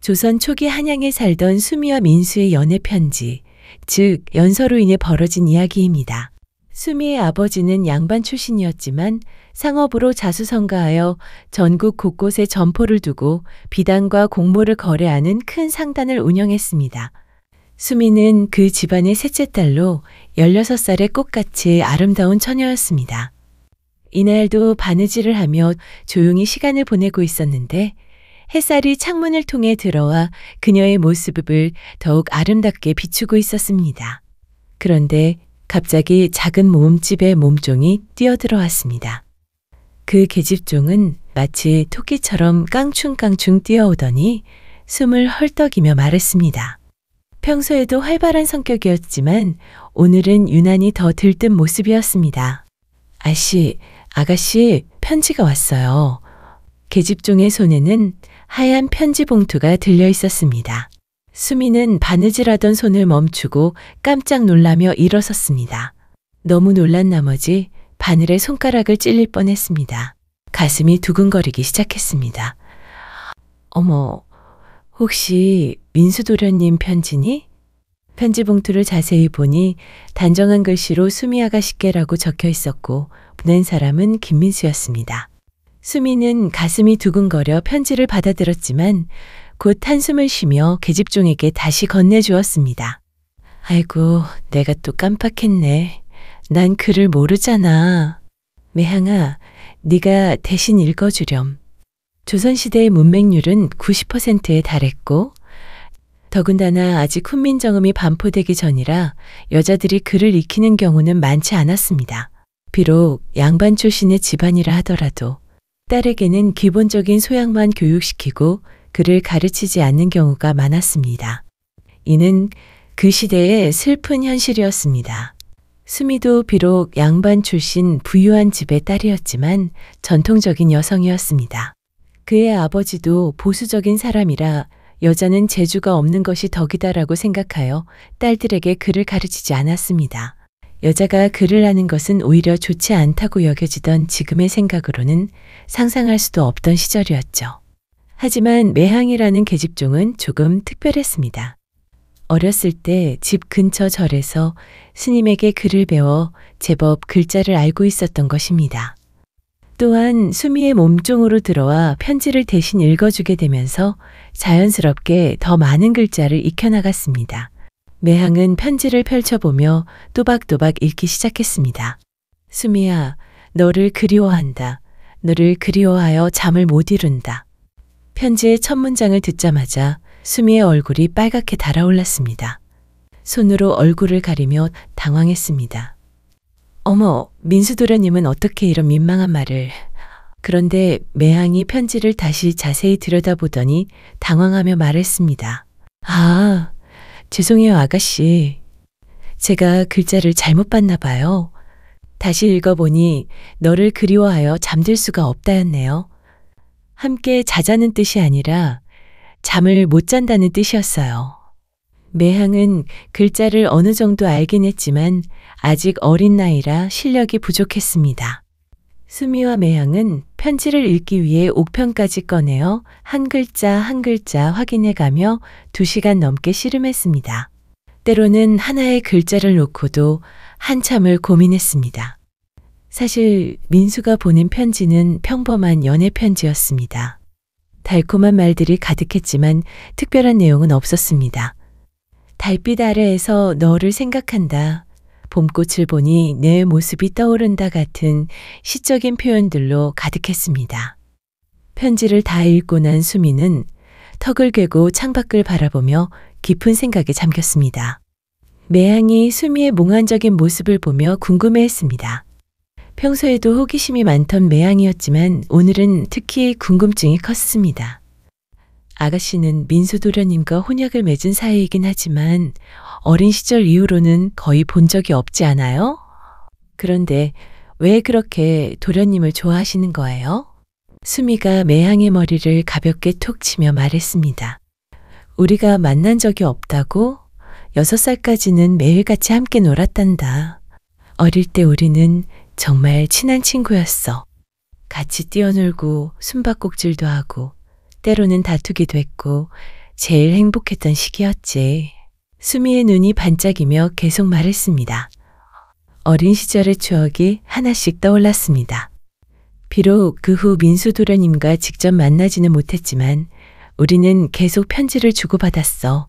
조선 초기 한양에 살던 수미와 민수의 연애 편지, 즉 연서로 인해 벌어진 이야기입니다. 수미의 아버지는 양반 출신이었지만 상업으로 자수성가하여 전국 곳곳에 점포를 두고 비단과 곡모를 거래하는 큰 상단을 운영했습니다. 수미는 그 집안의 셋째 딸로 16살의 꽃같이 아름다운 처녀였습니다. 이날도 바느질을 하며 조용히 시간을 보내고 있었는데 햇살이 창문을 통해 들어와 그녀의 모습을 더욱 아름답게 비추고 있었습니다. 그런데 갑자기 작은 몸집의 몸종이 뛰어들어왔습니다. 그 계집종은 마치 토끼처럼 깡충깡충 뛰어오더니 숨을 헐떡이며 말했습니다. 평소에도 활발한 성격이었지만 오늘은 유난히 더 들뜬 모습이었습니다. 아가씨, 편지가 왔어요. 계집종의 손에는 하얀 편지 봉투가 들려 있었습니다. 수미는 바느질하던 손을 멈추고 깜짝 놀라며 일어섰습니다. 너무 놀란 나머지 바늘에 손가락을 찔릴 뻔했습니다. 가슴이 두근거리기 시작했습니다. 어머, 혹시 민수도련님 편지니? 편지 봉투를 자세히 보니 단정한 글씨로 수미 아가씨께라고 적혀 있었고 보낸 사람은 김민수였습니다. 수미는 가슴이 두근거려 편지를 받아들었지만 곧 한숨을 쉬며 계집종에게 다시 건네주었습니다. 아이고, 내가 또 깜빡했네. 난 글을 모르잖아. 매향아, 네가 대신 읽어주렴. 조선시대의 문맹률은 90%에 달했고 더군다나 아직 훈민정음이 반포되기 전이라 여자들이 글을 익히는 경우는 많지 않았습니다. 비록 양반 출신의 집안이라 하더라도 딸에게는 기본적인 소양만 교육시키고 글을 가르치지 않는 경우가 많았습니다. 이는 그 시대의 슬픈 현실이었습니다. 수미도 비록 양반 출신 부유한 집의 딸이었지만 전통적인 여성이었습니다. 그의 아버지도 보수적인 사람이라 여자는 재주가 없는 것이 덕이다라고 생각하여 딸들에게 글을 가르치지 않았습니다. 여자가 글을 하는 것은 오히려 좋지 않다고 여겨지던 지금의 생각으로는 상상할 수도 없던 시절이었죠. 하지만 매향이라는 계집종은 조금 특별했습니다. 어렸을 때 집 근처 절에서 스님에게 글을 배워 제법 글자를 알고 있었던 것입니다. 또한 수미의 몸종으로 들어와 편지를 대신 읽어주게 되면서 자연스럽게 더 많은 글자를 익혀나갔습니다. 매향은 편지를 펼쳐보며 또박또박 읽기 시작했습니다. 수미야, 너를 그리워한다. 너를 그리워하여 잠을 못 이룬다. 편지의 첫 문장을 듣자마자 수미의 얼굴이 빨갛게 달아올랐습니다. 손으로 얼굴을 가리며 당황했습니다. 어머, 민수도련님은 어떻게 이런 민망한 말을... 그런데 매향이 편지를 다시 자세히 들여다보더니 당황하며 말했습니다. 아, 죄송해요 아가씨. 제가 글자를 잘못 봤나 봐요. 다시 읽어보니 너를 그리워하여 잠들 수가 없다였네요. 함께 자자는 뜻이 아니라 잠을 못 잔다는 뜻이었어요. 매향은 글자를 어느 정도 알긴 했지만 아직 어린 나이라 실력이 부족했습니다. 수미와 매향은 편지를 읽기 위해 옥편까지 꺼내어 한 글자 한 글자 확인해가며 2시간 넘게 씨름했습니다. 때로는 하나의 글자를 놓고도 한참을 고민했습니다. 사실 민수가 보낸 편지는 평범한 연애 편지였습니다. 달콤한 말들이 가득했지만 특별한 내용은 없었습니다. 달빛 아래에서 너를 생각한다. 봄꽃을 보니 내 모습이 떠오른다 같은 시적인 표현들로 가득했습니다. 편지를 다 읽고 난 수미는 턱을 괴고 창밖을 바라보며 깊은 생각에 잠겼습니다. 매향이 수미의 몽환적인 모습을 보며 궁금해했습니다. 평소에도 호기심이 많던 매향이었지만 오늘은 특히 궁금증이 컸습니다. 아가씨는 민수도련님과 혼약을 맺은 사이이긴 하지만 어린 시절 이후로는 거의 본 적이 없지 않아요? 그런데 왜 그렇게 도련님을 좋아하시는 거예요? 수미가 매향의 머리를 가볍게 톡 치며 말했습니다. 우리가 만난 적이 없다고? 6살까지는 매일같이 함께 놀았단다. 어릴 때 우리는 정말 친한 친구였어. 같이 뛰어놀고 숨바꼭질도 하고 때로는 다투기도 했고 제일 행복했던 시기였지. 수미의 눈이 반짝이며 계속 말했습니다. 어린 시절의 추억이 하나씩 떠올랐습니다. 비록 그 후 민수 도련님과 직접 만나지는 못했지만 우리는 계속 편지를 주고받았어.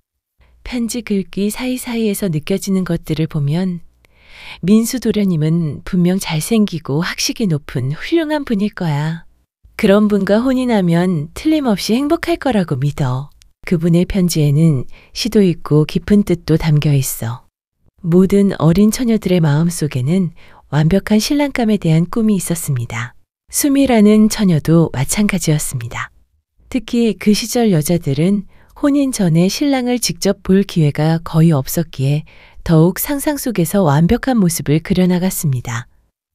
편지 글귀 사이사이에서 느껴지는 것들을 보면 민수 도련님은 분명 잘생기고 학식이 높은 훌륭한 분일 거야. 그런 분과 혼인하면 틀림없이 행복할 거라고 믿어. 그분의 편지에는 시도 있고 깊은 뜻도 담겨 있어. 모든 어린 처녀들의 마음속에는 완벽한 신랑감에 대한 꿈이 있었습니다. 수미라는 처녀도 마찬가지였습니다. 특히 그 시절 여자들은 혼인 전에 신랑을 직접 볼 기회가 거의 없었기에 더욱 상상 속에서 완벽한 모습을 그려나갔습니다.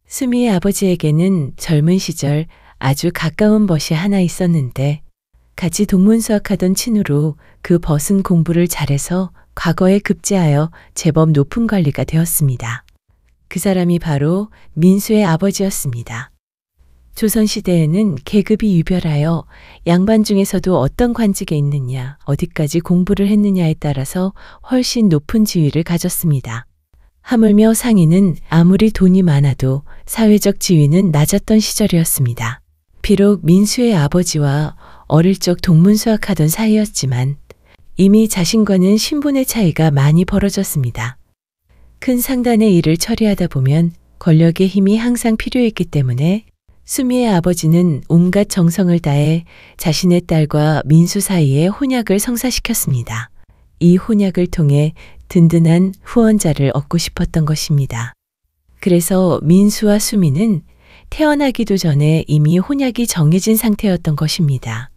수미의 아버지에게는 젊은 시절 아주 가까운 벗이 하나 있었는데 같이 동문수학하던 친구로 그 벗은 공부를 잘해서 과거에 급제하여 제법 높은 관리가 되었습니다. 그 사람이 바로 민수의 아버지였습니다. 조선시대에는 계급이 유별하여 양반 중에서도 어떤 관직에 있느냐, 어디까지 공부를 했느냐에 따라서 훨씬 높은 지위를 가졌습니다. 하물며 상인은 아무리 돈이 많아도 사회적 지위는 낮았던 시절이었습니다. 비록 민수의 아버지와 어릴 적 동문수학하던 사이였지만 이미 자신과는 신분의 차이가 많이 벌어졌습니다. 큰 상단의 일을 처리하다 보면 권력의 힘이 항상 필요했기 때문에 수미의 아버지는 온갖 정성을 다해 자신의 딸과 민수 사이에 혼약을 성사시켰습니다. 이 혼약을 통해 든든한 후원자를 얻고 싶었던 것입니다. 그래서 민수와 수미는 태어나기도 전에 이미 혼약이 정해진 상태였던 것입니다.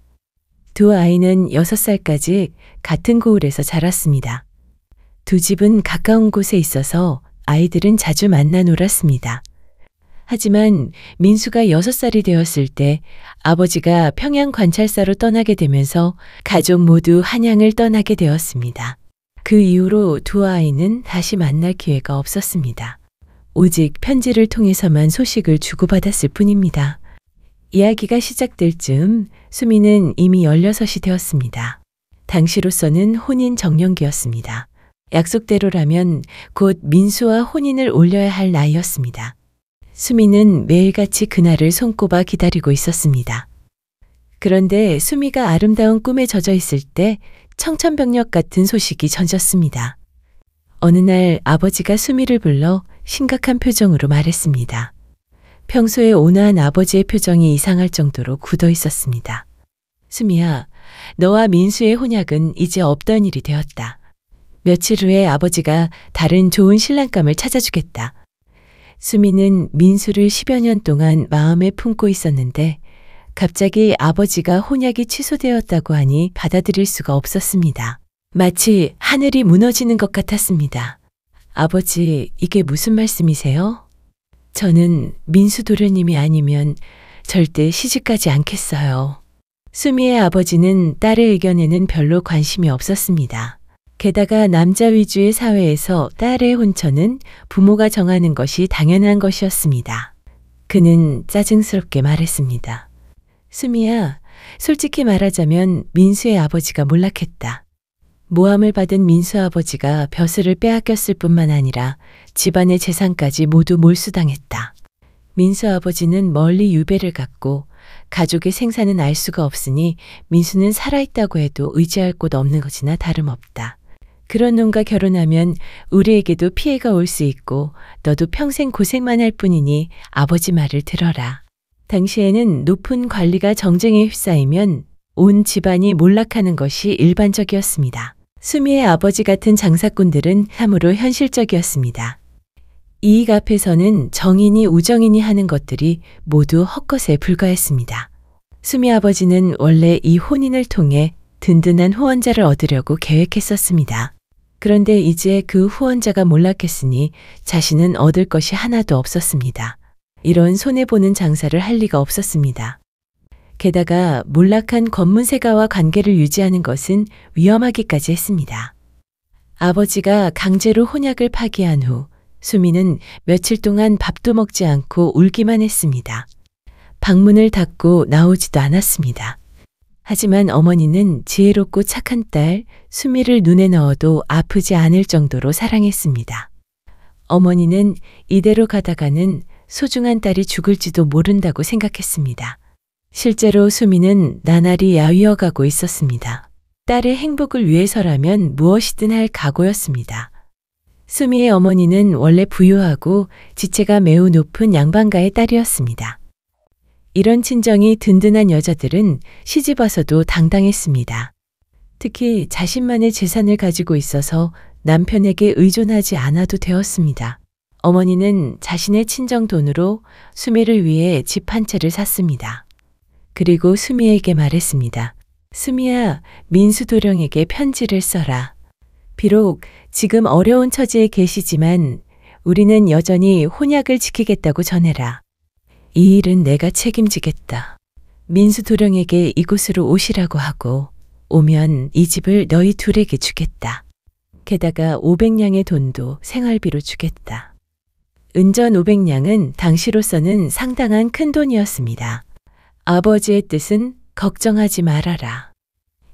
두 아이는 6살까지 같은 고을에서 자랐습니다. 두 집은 가까운 곳에 있어서 아이들은 자주 만나 놀았습니다. 하지만 민수가 6살이 되었을 때 아버지가 평양 관찰사로 떠나게 되면서 가족 모두 한양을 떠나게 되었습니다. 그 이후로 두 아이는 다시 만날 기회가 없었습니다. 오직 편지를 통해서만 소식을 주고받았을 뿐입니다. 이야기가 시작될 즈음 수미는 이미 16이 되었습니다. 당시로서는 혼인 정년기였습니다. 약속대로라면 곧 민수와 혼인을 올려야 할 나이였습니다. 수미는 매일같이 그날을 손꼽아 기다리고 있었습니다. 그런데 수미가 아름다운 꿈에 젖어 있을 때 청천벽력 같은 소식이 전졌습니다. 어느 날 아버지가 수미를 불러 심각한 표정으로 말했습니다. 평소에 온화한 아버지의 표정이 이상할 정도로 굳어 있었습니다. 수미야, 너와 민수의 혼약은 이제 없던 일이 되었다. 며칠 후에 아버지가 다른 좋은 신랑감을 찾아주겠다. 수미는 민수를 10여 년 동안 마음에 품고 있었는데 갑자기 아버지가 혼약이 취소되었다고 하니 받아들일 수가 없었습니다. 마치 하늘이 무너지는 것 같았습니다. 아버지, 이게 무슨 말씀이세요? 저는 민수 도련님이 아니면 절대 시집가지 않겠어요. 수미의 아버지는 딸의 의견에는 별로 관심이 없었습니다. 게다가 남자 위주의 사회에서 딸의 혼처는 부모가 정하는 것이 당연한 것이었습니다. 그는 짜증스럽게 말했습니다. 수미야, 솔직히 말하자면 민수의 아버지가 몰락했다. 모함을 받은 민수 아버지가 벼슬을 빼앗겼을 뿐만 아니라 집안의 재산까지 모두 몰수당했다. 민수 아버지는 멀리 유배를 갔고 가족의 생사는 알 수가 없으니 민수는 살아있다고 해도 의지할 곳 없는 것이나 다름없다. 그런 놈과 결혼하면 우리에게도 피해가 올 수 있고 너도 평생 고생만 할 뿐이니 아버지 말을 들어라. 당시에는 높은 관리가 정쟁에 휩싸이면 온 집안이 몰락하는 것이 일반적이었습니다. 수미의 아버지 같은 장사꾼들은 참으로 현실적이었습니다. 이익 앞에서는 정인이 우정인이 하는 것들이 모두 헛것에 불과했습니다. 수미 아버지는 원래 이 혼인을 통해 든든한 후원자를 얻으려고 계획했었습니다. 그런데 이제 그 후원자가 몰락했으니 자신은 얻을 것이 하나도 없었습니다. 이런 손해보는 장사를 할 리가 없었습니다. 게다가 몰락한 권문세가와 관계를 유지하는 것은 위험하기까지 했습니다. 아버지가 강제로 혼약을 파기한 후 수미는 며칠 동안 밥도 먹지 않고 울기만 했습니다. 방문을 닫고 나오지도 않았습니다. 하지만 어머니는 지혜롭고 착한 딸 수미를 눈에 넣어도 아프지 않을 정도로 사랑했습니다. 어머니는 이대로 가다가는 소중한 딸이 죽을지도 모른다고 생각했습니다. 실제로 수미는 나날이 야위어가고 있었습니다. 딸의 행복을 위해서라면 무엇이든 할 각오였습니다. 수미의 어머니는 원래 부유하고 지체가 매우 높은 양반가의 딸이었습니다. 이런 친정이 든든한 여자들은 시집 와서도 당당했습니다. 특히 자신만의 재산을 가지고 있어서 남편에게 의존하지 않아도 되었습니다. 어머니는 자신의 친정 돈으로 수미를 위해 집 한 채를 샀습니다. 그리고 수미에게 말했습니다. 수미야, 민수 도령에게 편지를 써라. 비록 지금 어려운 처지에 계시지만 우리는 여전히 혼약을 지키겠다고 전해라. 이 일은 내가 책임지겠다. 민수 도령에게 이곳으로 오시라고 하고 오면 이 집을 너희 둘에게 주겠다. 게다가 500냥의 돈도 생활비로 주겠다. 은전 500냥은 당시로서는 상당한 큰 돈이었습니다. 아버지의 뜻은 걱정하지 말아라.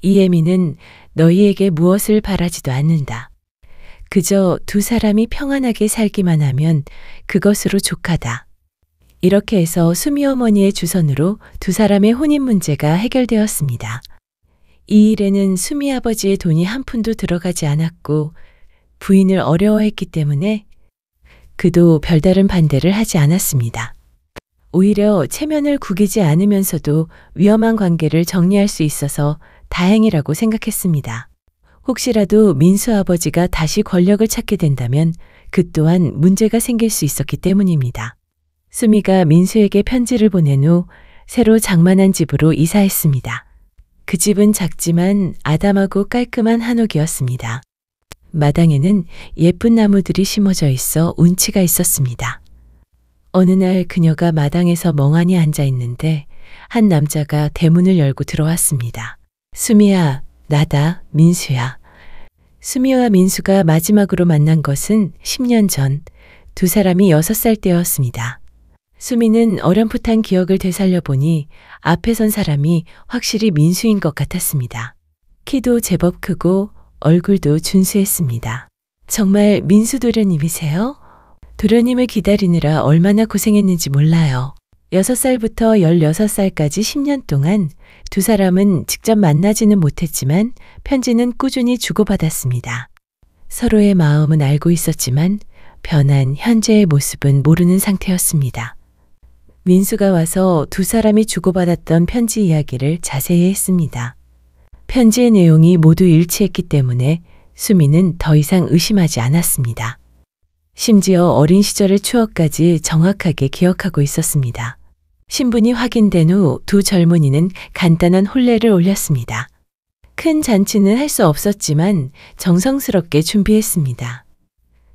이예미는 너희에게 무엇을 바라지도 않는다. 그저 두 사람이 평안하게 살기만 하면 그것으로 족하다. 이렇게 해서 수미 어머니의 주선으로 두 사람의 혼인 문제가 해결되었습니다. 이 일에는 수미 아버지의 돈이 한 푼도 들어가지 않았고 부인을 어려워했기 때문에 그도 별다른 반대를 하지 않았습니다. 오히려 체면을 구기지 않으면서도 위험한 관계를 정리할 수 있어서 다행이라고 생각했습니다. 혹시라도 민수 아버지가 다시 권력을 찾게 된다면 그 또한 문제가 생길 수 있었기 때문입니다. 수미가 민수에게 편지를 보낸 후 새로 장만한 집으로 이사했습니다. 그 집은 작지만 아담하고 깔끔한 한옥이었습니다. 마당에는 예쁜 나무들이 심어져 있어 운치가 있었습니다. 어느 날 그녀가 마당에서 멍하니 앉아 있는데 한 남자가 대문을 열고 들어왔습니다. 수미야, 나다, 민수야. 수미와 민수가 마지막으로 만난 것은 10년 전, 두 사람이 6살 때였습니다. 수미는 어렴풋한 기억을 되살려 보니 앞에 선 사람이 확실히 민수인 것 같았습니다. 키도 제법 크고 얼굴도 준수했습니다. 정말 민수 도련님이세요? 도련님을 기다리느라 얼마나 고생했는지 몰라요. 6살부터 16살까지 10년 동안 두 사람은 직접 만나지는 못했지만 편지는 꾸준히 주고받았습니다. 서로의 마음은 알고 있었지만 변한 현재의 모습은 모르는 상태였습니다. 민수가 와서 두 사람이 주고받았던 편지 이야기를 자세히 했습니다. 편지의 내용이 모두 일치했기 때문에 수미는 더 이상 의심하지 않았습니다. 심지어 어린 시절의 추억까지 정확하게 기억하고 있었습니다. 신분이 확인된 후 두 젊은이는 간단한 혼례를 올렸습니다. 큰 잔치는 할 수 없었지만 정성스럽게 준비했습니다.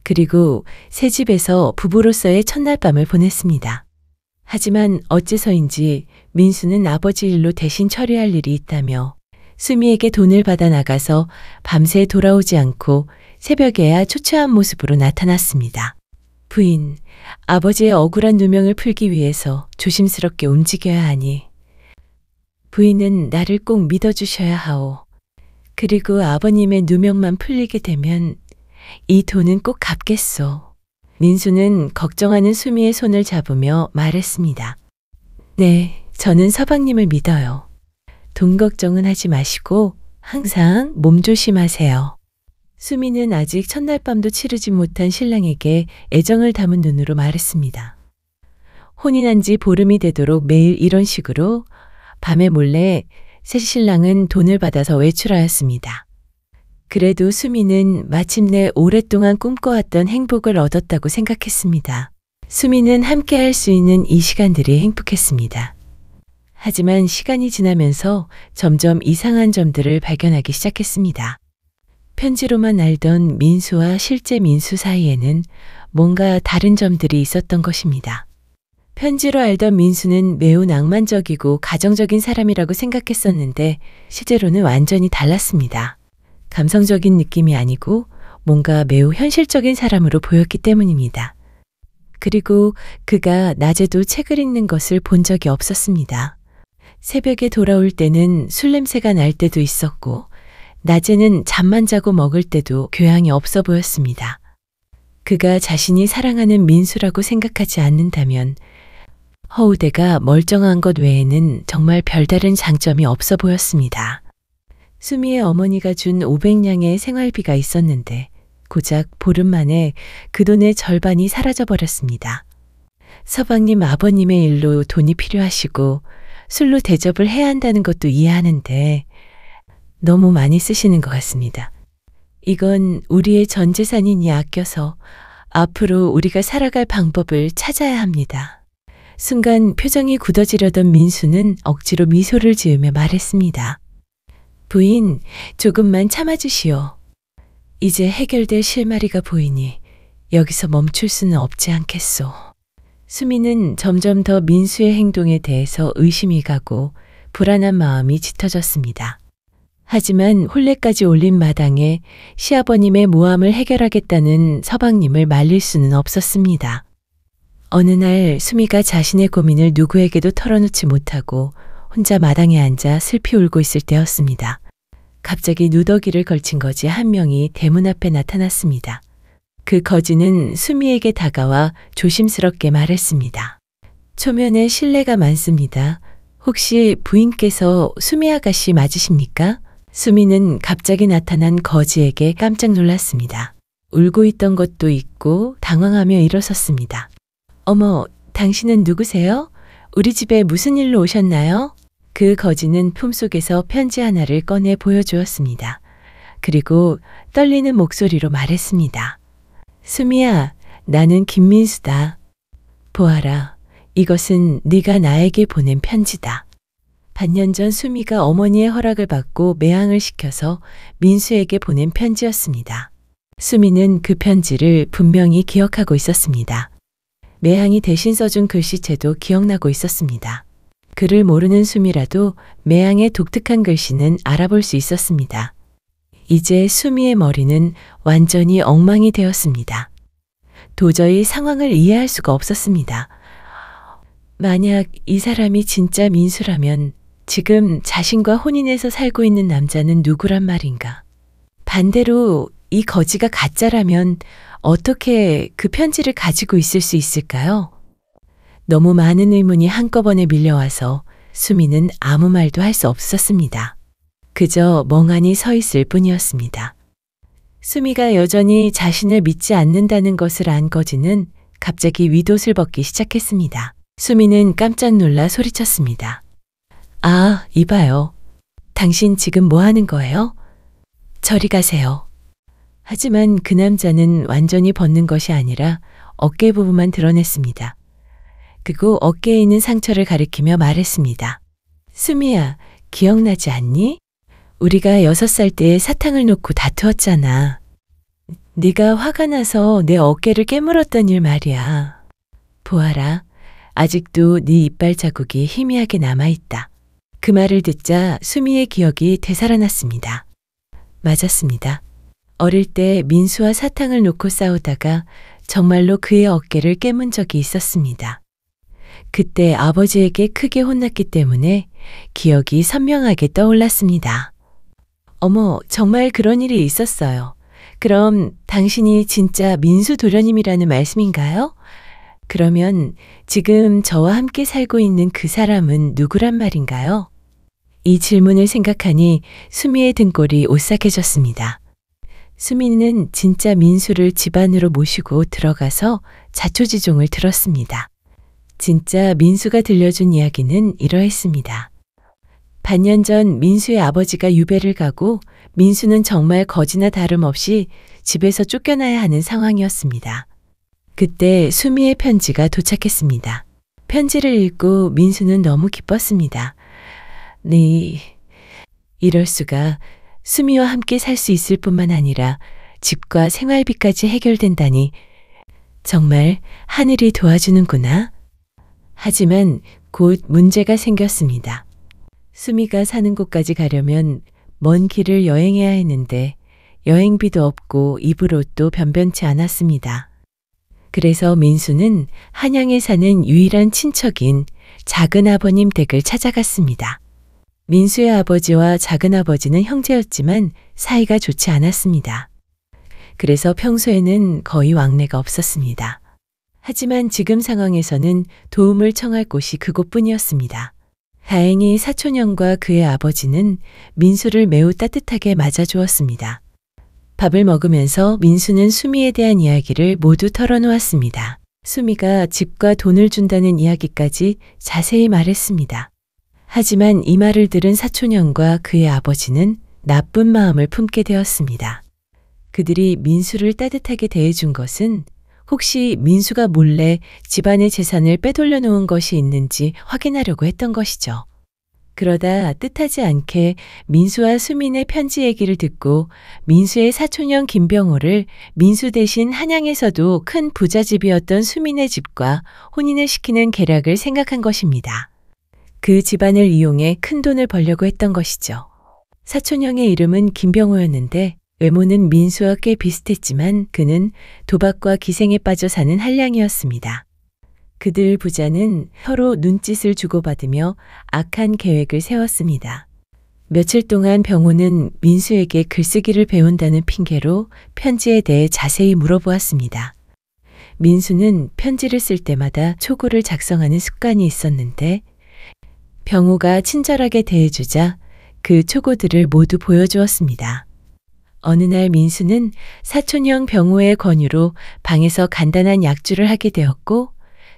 그리고 새 집에서 부부로서의 첫날 밤을 보냈습니다. 하지만 어째서인지 민수는 아버지 일로 대신 처리할 일이 있다며 수미에게 돈을 받아 나가서 밤새 돌아오지 않고 새벽에야 초췌한 모습으로 나타났습니다. 부인, 아버지의 억울한 누명을 풀기 위해서 조심스럽게 움직여야 하니 부인은 나를 꼭 믿어주셔야 하오. 그리고 아버님의 누명만 풀리게 되면 이 돈은 꼭 갚겠소. 민수는 걱정하는 수미의 손을 잡으며 말했습니다. 네, 저는 서방님을 믿어요. 돈 걱정은 하지 마시고 항상 몸 조심하세요. 수미는 아직 첫날 밤도 치르지 못한 신랑에게 애정을 담은 눈으로 말했습니다. 혼인한 지 보름이 되도록 매일 이런 식으로 밤에 몰래 새 신랑은 돈을 받아서 외출하였습니다. 그래도 수미는 마침내 오랫동안 꿈꿔왔던 행복을 얻었다고 생각했습니다. 수미는 함께 할 수 있는 이 시간들이 행복했습니다. 하지만 시간이 지나면서 점점 이상한 점들을 발견하기 시작했습니다. 편지로만 알던 민수와 실제 민수 사이에는 뭔가 다른 점들이 있었던 것입니다. 편지로 알던 민수는 매우 낭만적이고 가정적인 사람이라고 생각했었는데 실제로는 완전히 달랐습니다. 감성적인 느낌이 아니고 뭔가 매우 현실적인 사람으로 보였기 때문입니다. 그리고 그가 낮에도 책을 읽는 것을 본 적이 없었습니다. 새벽에 돌아올 때는 술 냄새가 날 때도 있었고, 낮에는 잠만 자고 먹을 때도 교양이 없어 보였습니다. 그가 자신이 사랑하는 민수라고 생각하지 않는다면 허우대가 멀쩡한 것 외에는 정말 별다른 장점이 없어 보였습니다. 수미의 어머니가 준 500냥의 생활비가 있었는데 고작 보름 만에 그 돈의 절반이 사라져 버렸습니다. 서방님 아버님의 일로 돈이 필요하시고 술로 대접을 해야 한다는 것도 이해하는데 너무 많이 쓰시는 것 같습니다. 이건 우리의 전 재산이니 아껴서 앞으로 우리가 살아갈 방법을 찾아야 합니다. 순간 표정이 굳어지려던 민수는 억지로 미소를 지으며 말했습니다. 부인, 조금만 참아주시오. 이제 해결될 실마리가 보이니 여기서 멈출 수는 없지 않겠소. 수미는 점점 더 민수의 행동에 대해서 의심이 가고 불안한 마음이 짙어졌습니다. 하지만 혼례까지 올린 마당에 시아버님의 모함을 해결하겠다는 서방님을 말릴 수는 없었습니다. 어느 날 수미가 자신의 고민을 누구에게도 털어놓지 못하고 혼자 마당에 앉아 슬피 울고 있을 때였습니다. 갑자기 누더기를 걸친 거지 한 명이 대문 앞에 나타났습니다. 그 거지는 수미에게 다가와 조심스럽게 말했습니다. 초면에 실례가 많습니다. 혹시 부인께서 수미 아가씨 맞으십니까? 수미는 갑자기 나타난 거지에게 깜짝 놀랐습니다. 울고 있던 것도 있고 당황하며 일어섰습니다. 어머, 당신은 누구세요? 우리 집에 무슨 일로 오셨나요? 그 거지는 품속에서 편지 하나를 꺼내 보여주었습니다. 그리고 떨리는 목소리로 말했습니다. 수미야, 나는 김민수다. 보아라, 이것은 네가 나에게 보낸 편지다. 반년 전 수미가 어머니의 허락을 받고 매항을 시켜서 민수에게 보낸 편지였습니다. 수미는 그 편지를 분명히 기억하고 있었습니다. 매항이 대신 써준 글씨체도 기억나고 있었습니다. 글을 모르는 수미라도 매항의 독특한 글씨는 알아볼 수 있었습니다. 이제 수미의 머리는 완전히 엉망이 되었습니다. 도저히 상황을 이해할 수가 없었습니다. 만약 이 사람이 진짜 민수라면 지금 자신과 혼인해서 살고 있는 남자는 누구란 말인가? 반대로 이 거지가 가짜라면 어떻게 그 편지를 가지고 있을 수 있을까요? 너무 많은 의문이 한꺼번에 밀려와서 수미는 아무 말도 할 수 없었습니다. 그저 멍하니 서 있을 뿐이었습니다. 수미가 여전히 자신을 믿지 않는다는 것을 안 거지는 갑자기 윗옷을 벗기 시작했습니다. 수미는 깜짝 놀라 소리쳤습니다. 아, 이봐요. 당신 지금 뭐 하는 거예요? 저리 가세요. 하지만 그 남자는 완전히 벗는 것이 아니라 어깨 부분만 드러냈습니다. 그리고 어깨에 있는 상처를 가리키며 말했습니다. 수미야, 기억나지 않니? 우리가 6살 때 사탕을 놓고 다투었잖아. 네가 화가 나서 내 어깨를 깨물었던 일 말이야. 보아라, 아직도 네 이빨 자국이 희미하게 남아있다. 그 말을 듣자 수미의 기억이 되살아났습니다. 맞았습니다. 어릴 때 민수와 사탕을 놓고 싸우다가 정말로 그의 어깨를 깨문 적이 있었습니다. 그때 아버지에게 크게 혼났기 때문에 기억이 선명하게 떠올랐습니다. 어머, 정말 그런 일이 있었어요. 그럼 당신이 진짜 민수 도련님이라는 말씀인가요? 그러면 지금 저와 함께 살고 있는 그 사람은 누구란 말인가요? 이 질문을 생각하니 수미의 등골이 오싹해졌습니다. 수미는 진짜 민수를 집 안으로 모시고 들어가서 자초지종을 들었습니다. 진짜 민수가 들려준 이야기는 이러했습니다. 반년 전 민수의 아버지가 유배를 가고 민수는 정말 거지나 다름없이 집에서 쫓겨나야 하는 상황이었습니다. 그때 수미의 편지가 도착했습니다. 편지를 읽고 민수는 너무 기뻤습니다. 네, 이럴 수가. 수미와 함께 살 수 있을 뿐만 아니라 집과 생활비까지 해결된다니 정말 하늘이 도와주는구나. 하지만 곧 문제가 생겼습니다. 수미가 사는 곳까지 가려면 먼 길을 여행해야 했는데 여행비도 없고 입을 옷도 변변치 않았습니다. 그래서 민수는 한양에 사는 유일한 친척인 작은 아버님 댁을 찾아갔습니다. 민수의 아버지와 작은 아버지는 형제였지만 사이가 좋지 않았습니다. 그래서 평소에는 거의 왕래가 없었습니다. 하지만 지금 상황에서는 도움을 청할 곳이 그곳뿐이었습니다. 다행히 사촌형과 그의 아버지는 민수를 매우 따뜻하게 맞아주었습니다. 밥을 먹으면서 민수는 수미에 대한 이야기를 모두 털어놓았습니다. 수미가 집과 돈을 준다는 이야기까지 자세히 말했습니다. 하지만 이 말을 들은 사촌형과 그의 아버지는 나쁜 마음을 품게 되었습니다. 그들이 민수를 따뜻하게 대해준 것은 혹시 민수가 몰래 집안의 재산을 빼돌려 놓은 것이 있는지 확인하려고 했던 것이죠. 그러다 뜻하지 않게 민수와 수민의 편지 얘기를 듣고 민수의 사촌형 김병호를 민수 대신 한양에서도 큰 부잣집이었던 수민의 집과 혼인을 시키는 계략을 생각한 것입니다. 그 집안을 이용해 큰 돈을 벌려고 했던 것이죠. 사촌형의 이름은 김병호였는데 외모는 민수와 꽤 비슷했지만 그는 도박과 기생에 빠져 사는 한량이었습니다. 그들 부자는 서로 눈짓을 주고받으며 악한 계획을 세웠습니다. 며칠 동안 병호는 민수에게 글쓰기를 배운다는 핑계로 편지에 대해 자세히 물어보았습니다. 민수는 편지를 쓸 때마다 초고를 작성하는 습관이 있었는데 병호가 친절하게 대해주자 그 초고들을 모두 보여주었습니다. 어느 날 민수는 사촌형 병호의 권유로 방에서 간단한 약주를 하게 되었고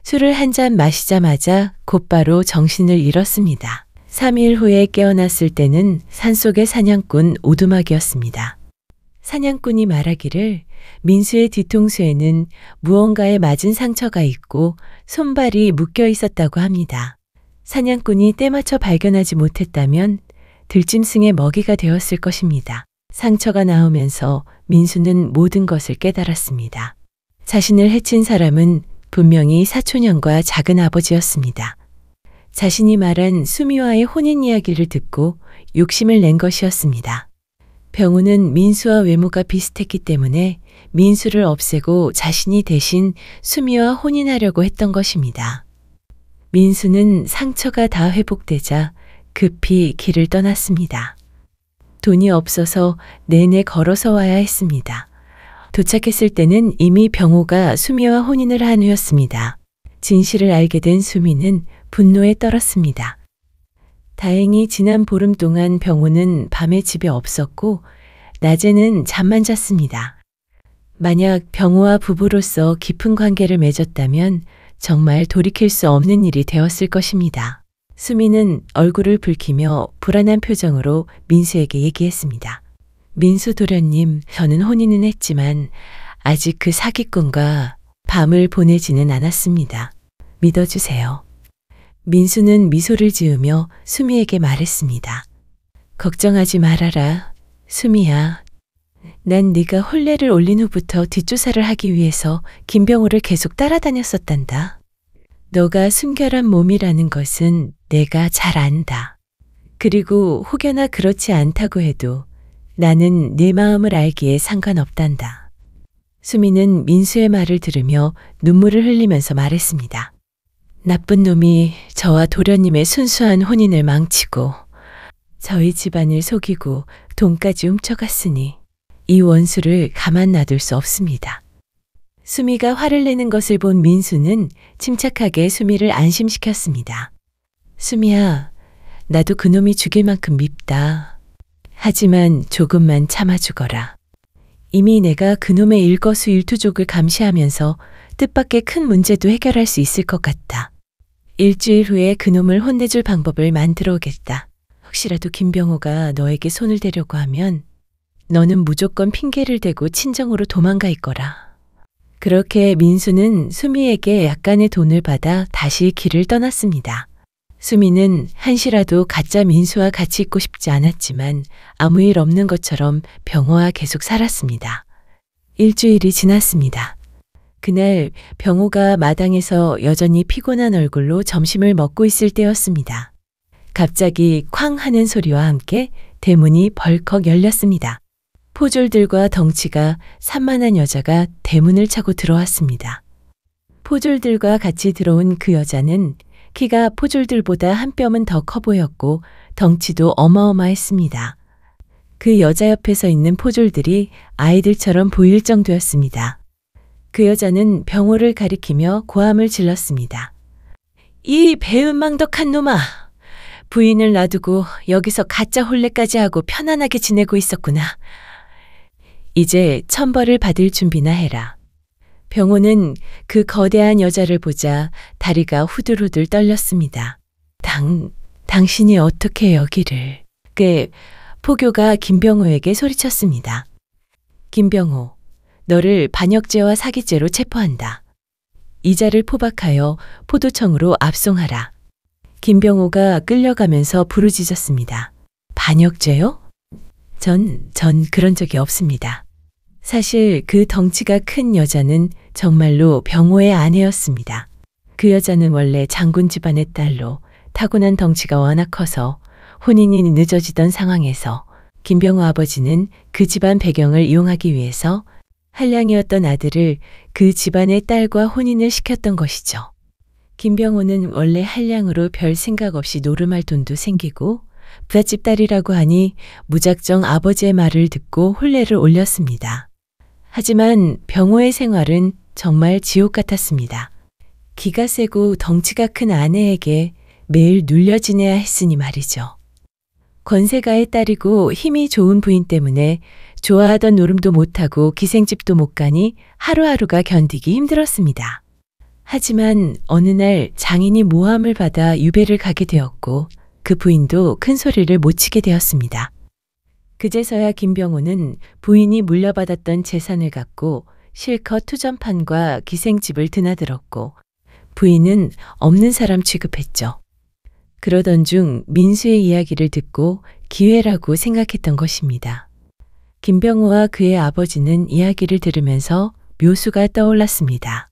술을 한 잔 마시자마자 곧바로 정신을 잃었습니다. 3일 후에 깨어났을 때는 산속의 사냥꾼 오두막이었습니다. 사냥꾼이 말하기를 민수의 뒤통수에는 무언가에 맞은 상처가 있고 손발이 묶여 있었다고 합니다. 사냥꾼이 때맞춰 발견하지 못했다면 들짐승의 먹이가 되었을 것입니다. 상처가 나오면서 민수는 모든 것을 깨달았습니다. 자신을 해친 사람은 분명히 사촌형과 작은 아버지였습니다. 자신이 말한 수미와의 혼인 이야기를 듣고 욕심을 낸 것이었습니다. 병우는 민수와 외모가 비슷했기 때문에 민수를 없애고 자신이 대신 수미와 혼인하려고 했던 것입니다. 민수는 상처가 다 회복되자 급히 길을 떠났습니다. 돈이 없어서 내내 걸어서 와야 했습니다. 도착했을 때는 이미 병호가 수미와 혼인을 한 후였습니다. 진실을 알게 된 수미는 분노에 떨었습니다. 다행히 지난 보름 동안 병호는 밤에 집에 없었고 낮에는 잠만 잤습니다. 만약 병호와 부부로서 깊은 관계를 맺었다면 정말 돌이킬 수 없는 일이 되었을 것입니다. 수미는 얼굴을 붉히며 불안한 표정으로 민수에게 얘기했습니다. 민수 도련님, 저는 혼인은 했지만 아직 그 사기꾼과 밤을 보내지는 않았습니다. 믿어주세요. 민수는 미소를 지으며 수미에게 말했습니다. 걱정하지 말아라. 수미야. 난 네가 혼례를 올린 후부터 뒷조사를 하기 위해서 김병호를 계속 따라다녔었단다. 너가 순결한 몸이라는 것은 내가 잘 안다. 그리고 혹여나 그렇지 않다고 해도 나는 네 마음을 알기에 상관없단다. 수미는 민수의 말을 들으며 눈물을 흘리면서 말했습니다. 나쁜 놈이 저와 도련님의 순수한 혼인을 망치고 저희 집안을 속이고 돈까지 훔쳐갔으니 이 원수를 가만 놔둘 수 없습니다. 수미가 화를 내는 것을 본 민수는 침착하게 수미를 안심시켰습니다. 수미야, 나도 그놈이 죽일 만큼 밉다. 하지만 조금만 참아주거라. 이미 내가 그놈의 일거수일투족을 감시하면서 뜻밖의 큰 문제도 해결할 수 있을 것 같다. 일주일 후에 그놈을 혼내줄 방법을 만들어 오겠다. 혹시라도 김병호가 너에게 손을 대려고 하면 너는 무조건 핑계를 대고 친정으로 도망가 있거라. 그렇게 민수는 수미에게 약간의 돈을 받아 다시 길을 떠났습니다. 수미는 한시라도 가짜 민수와 같이 있고 싶지 않았지만 아무 일 없는 것처럼 병호와 계속 살았습니다. 일주일이 지났습니다. 그날 병호가 마당에서 여전히 피곤한 얼굴로 점심을 먹고 있을 때였습니다. 갑자기 쾅 하는 소리와 함께 대문이 벌컥 열렸습니다. 포졸들과 덩치가 산만한 여자가 대문을 차고 들어왔습니다. 포졸들과 같이 들어온 그 여자는 키가 포졸들보다 한 뼘은 더 커 보였고 덩치도 어마어마했습니다. 그 여자 옆에 서 있는 포졸들이 아이들처럼 보일 정도였습니다. 그 여자는 병호를 가리키며 고함을 질렀습니다. 이 배은망덕한 놈아! 부인을 놔두고 여기서 가짜 혼례까지 하고 편안하게 지내고 있었구나. 이제 천벌을 받을 준비나 해라. 병호는 그 거대한 여자를 보자 다리가 후들후들 떨렸습니다. 당신이 어떻게 여기를... 포교가 김병호에게 소리쳤습니다. 김병호, 너를 반역죄와 사기죄로 체포한다. 이자를 포박하여 포도청으로 압송하라. 김병호가 끌려가면서 부르짖었습니다. 반역죄요? 전 그런 적이 없습니다. 사실 그 덩치가 큰 여자는 정말로 병호의 아내였습니다. 그 여자는 원래 장군 집안의 딸로 타고난 덩치가 워낙 커서 혼인이 늦어지던 상황에서 김병호 아버지는 그 집안 배경을 이용하기 위해서 한량이었던 아들을 그 집안의 딸과 혼인을 시켰던 것이죠. 김병호는 원래 한량으로 별 생각 없이 노름할 돈도 생기고 부잣집 딸이라고 하니 무작정 아버지의 말을 듣고 혼례를 올렸습니다. 하지만 병호의 생활은 정말 지옥 같았습니다. 기가 세고 덩치가 큰 아내에게 매일 눌려 지내야 했으니 말이죠. 권세가의 딸이고 힘이 좋은 부인 때문에 좋아하던 노름도 못하고 기생집도 못 가니 하루하루가 견디기 힘들었습니다. 하지만 어느 날 장인이 모함을 받아 유배를 가게 되었고 그 부인도 큰 소리를 못 치게 되었습니다. 그제서야 김병호는 부인이 물려받았던 재산을 갖고 실컷 투전판과 기생집을 드나들었고 부인은 없는 사람 취급했죠. 그러던 중 민수의 이야기를 듣고 기회라고 생각했던 것입니다. 김병호와 그의 아버지는 이야기를 들으면서 묘수가 떠올랐습니다.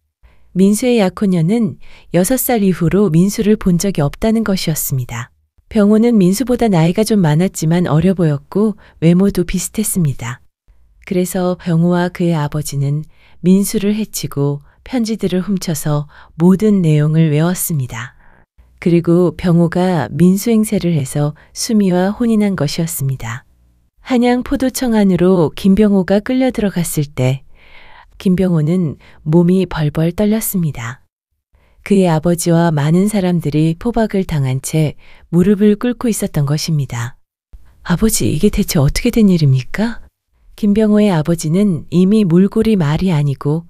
민수의 약혼녀는 6살 이후로 민수를 본 적이 없다는 것이었습니다. 병호는 민수보다 나이가 좀 많았지만 어려 보였고 외모도 비슷했습니다. 그래서 병호와 그의 아버지는 민수를 해치고 편지들을 훔쳐서 모든 내용을 외웠습니다. 그리고 병호가 민수 행세를 해서 수미와 혼인한 것이었습니다. 한양 포도청 안으로 김병호가 끌려 들어갔을 때 김병호는 몸이 벌벌 떨렸습니다. 그의 아버지와 많은 사람들이 포박을 당한 채 무릎을 꿇고 있었던 것입니다. 아버지, 이게 대체 어떻게 된 일입니까? 김병호의 아버지는 이미 몰골이 말이 아니고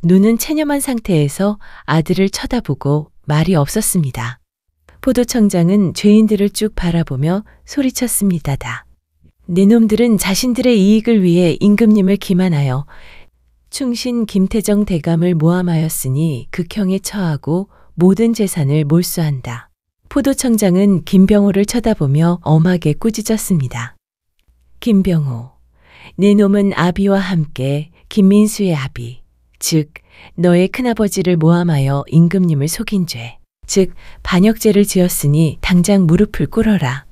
눈은 체념한 상태에서 아들을 쳐다보고 말이 없었습니다. 포도청장은 죄인들을 쭉 바라보며 소리쳤습니다다. 네 놈들은 자신들의 이익을 위해 임금님을 기만하여 충신 김태정 대감을 모함하였으니 극형에 처하고 모든 재산을 몰수한다. 포도청장은 김병호를 쳐다보며 엄하게 꾸짖었습니다. 김병호, 네 놈은 아비와 함께 김민수의 아비, 즉 너의 큰아버지를 모함하여 임금님을 속인 죄, 즉 반역죄를 지었으니 당장 무릎을 꿇어라.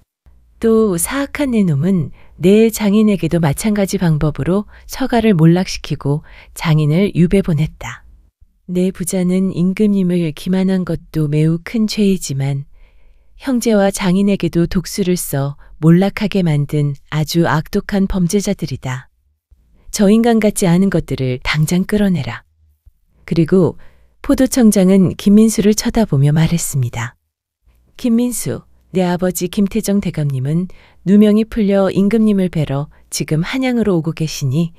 또 사악한 네 놈은 내 장인에게도 마찬가지 방법으로 처가를 몰락시키고 장인을 유배 보냈다. 내 부자는 임금님을 기만한 것도 매우 큰 죄이지만 형제와 장인에게도 독수를 써 몰락하게 만든 아주 악독한 범죄자들이다. 저 인간 같지 않은 것들을 당장 끌어내라. 그리고 포도청장은 김민수를 쳐다보며 말했습니다. 김민수, 내 아버지 김태정 대감님은 누명이 풀려 임금님을 뵈러 지금 한양으로 오고 계시니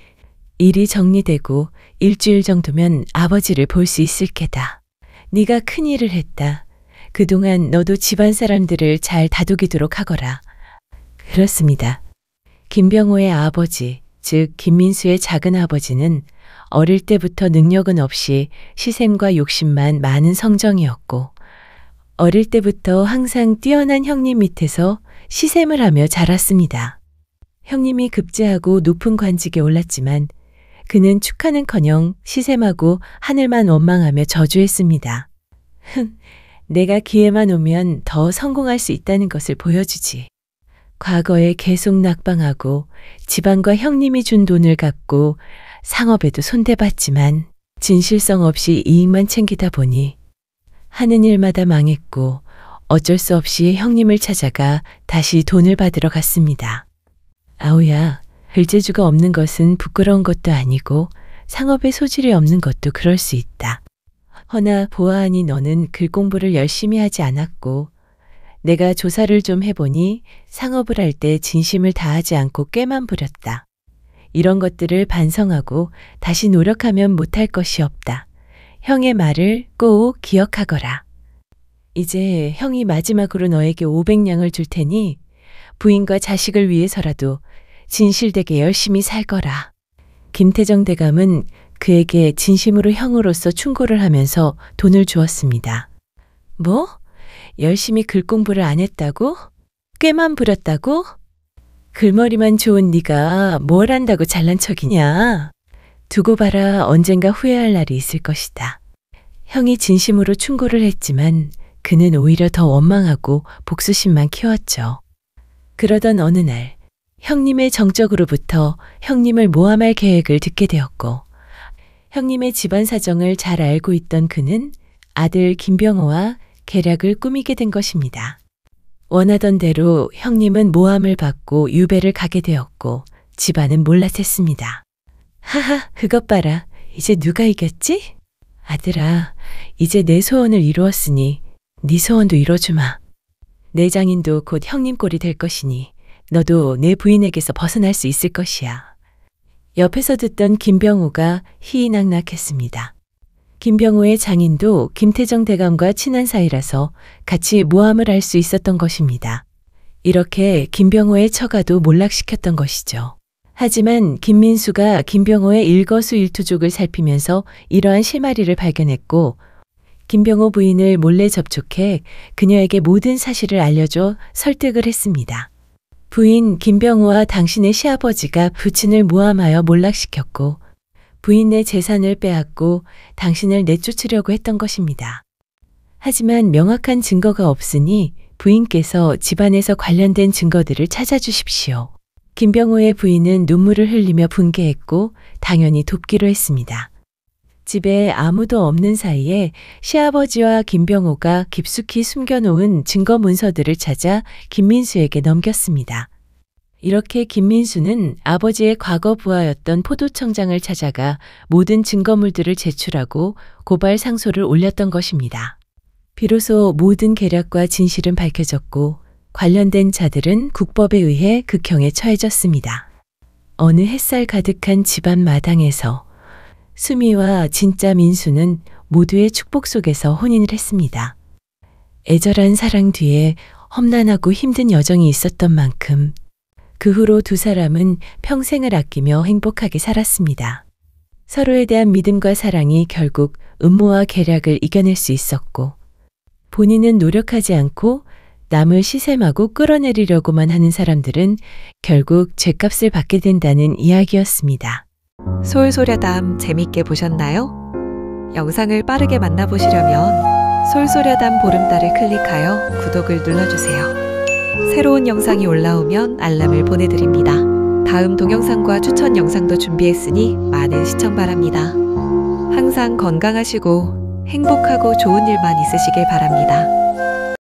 일이 정리되고 일주일 정도면 아버지를 볼 수 있을 게다. 네가 큰일을 했다. 그동안 너도 집안 사람들을 잘 다독이도록 하거라. 그렇습니다. 김병호의 아버지, 즉 김민수의 작은 아버지는 어릴 때부터 능력은 없이 시샘과 욕심만 많은 성정이었고 어릴 때부터 항상 뛰어난 형님 밑에서 시샘을 하며 자랐습니다. 형님이 급제하고 높은 관직에 올랐지만 그는 축하는커녕 시샘하고 하늘만 원망하며 저주했습니다. 내가 기회만 오면 더 성공할 수 있다는 것을 보여주지. 과거에 계속 낙방하고 집안과 형님이 준 돈을 갖고 상업에도 손대봤지만 진실성 없이 이익만 챙기다 보니 하는 일마다 망했고 어쩔 수 없이 형님을 찾아가 다시 돈을 받으러 갔습니다. 아우야, 을재주가 없는 것은 부끄러운 것도 아니고 상업에 소질이 없는 것도 그럴 수 있다. 허나 보아하니 너는 글 공부를 열심히 하지 않았고 내가 조사를 좀 해보니 상업을 할 때 진심을 다하지 않고 꾀만 부렸다. 이런 것들을 반성하고 다시 노력하면 못할 것이 없다. 형의 말을 꼭 기억하거라. 이제 형이 마지막으로 너에게 500냥을 줄 테니 부인과 자식을 위해서라도 진실되게 열심히 살거라. 김태정 대감은 그에게 진심으로 형으로서 충고를 하면서 돈을 주었습니다. 뭐? 열심히 글 공부를 안 했다고? 꾀만 부렸다고? 글머리만 좋은 네가 뭘 안다고 잘난 척이냐? 두고 봐라, 언젠가 후회할 날이 있을 것이다. 형이 진심으로 충고를 했지만 그는 오히려 더 원망하고 복수심만 키웠죠. 그러던 어느 날 형님의 정적으로부터 형님을 모함할 계획을 듣게 되었고 형님의 집안 사정을 잘 알고 있던 그는 아들 김병호와 계략을 꾸미게 된 것입니다. 원하던 대로 형님은 모함을 받고 유배를 가게 되었고 집안은 몰라챘습니다. 하하, 그것 봐라. 이제 누가 이겼지? 아들아, 이제 내 소원을 이루었으니 네 소원도 이뤄주마. 내 장인도 곧 형님 꼴이 될 것이니 너도 내 부인에게서 벗어날 수 있을 것이야. 옆에서 듣던 김병호가 희희낙낙했습니다. 김병호의 장인도 김태정 대감과 친한 사이라서 같이 모함을 할 수 있었던 것입니다. 이렇게 김병호의 처가도 몰락시켰던 것이죠. 하지만 김민수가 김병호의 일거수일투족을 살피면서 이러한 실마리를 발견했고 김병호 부인을 몰래 접촉해 그녀에게 모든 사실을 알려줘 설득을 했습니다. 부인 김병호와 당신의 시아버지가 부친을 모함하여 몰락시켰고 부인의 재산을 빼앗고 당신을 내쫓으려고 했던 것입니다. 하지만 명확한 증거가 없으니 부인께서 집안에서 관련된 증거들을 찾아주십시오. 김병호의 부인은 눈물을 흘리며 분개했고 당연히 돕기로 했습니다. 집에 아무도 없는 사이에 시아버지와 김병호가 깊숙이 숨겨놓은 증거 문서들을 찾아 김민수에게 넘겼습니다. 이렇게 김민수는 아버지의 과거 부하였던 포도청장을 찾아가 모든 증거물들을 제출하고 고발 상소를 올렸던 것입니다. 비로소 모든 계략과 진실은 밝혀졌고 관련된 자들은 국법에 의해 극형에 처해졌습니다. 어느 햇살 가득한 집안 마당에서 수미와 진짜 민수는 모두의 축복 속에서 혼인을 했습니다. 애절한 사랑 뒤에 험난하고 힘든 여정이 있었던 만큼 그 후로 두 사람은 평생을 아끼며 행복하게 살았습니다. 서로에 대한 믿음과 사랑이 결국 음모와 계략을 이겨낼 수 있었고 본인은 노력하지 않고 남을 시샘하고 끌어내리려고만 하는 사람들은 결국 죗값을 받게 된다는 이야기였습니다. 솔소려담 재밌게 보셨나요? 영상을 빠르게 만나보시려면 솔소려담 보름달을 클릭하여 구독을 눌러주세요. 새로운 영상이 올라오면 알람을 보내드립니다. 다음 동영상과 추천 영상도 준비했으니 많은 시청 바랍니다. 항상 건강하시고 행복하고 좋은 일만 있으시길 바랍니다.